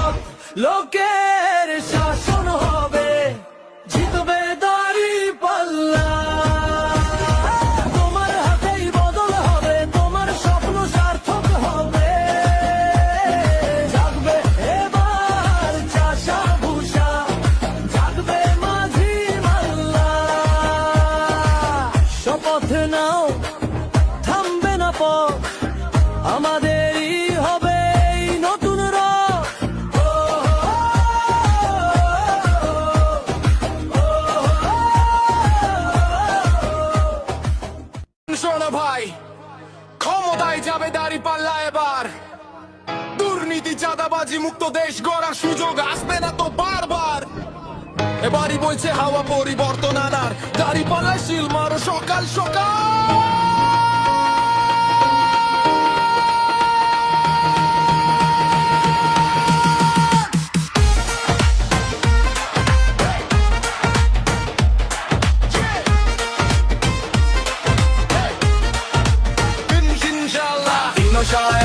সব লোকের শাসন হবে, জিতবে দাঁড়িপাল্লা। তোমার হাতেই বদল হবে, তোমার স্বপ্ন সার্থক হবে। জাগবে এবার চাষা ভুষা, জাগবে মাঝি মাল্লা। শপথ নাও, থামবে না পথ, আমাদেরই হবে এই নতুন রথ। শোনো ভাই, ক্ষমতায় যাবে দাঁড়িপাল্লা এবার। দুর্নীতি চাঁদাবাজি মুক্ত দেশ গড়ার সুযোগ আসবে না তো বারবার। এবারই বইছে হাওয়া পরিবর্তন আনার, দাঁড়িপাল্লা শিল মারো সকাল সকাল। ইনশাআল্লাহ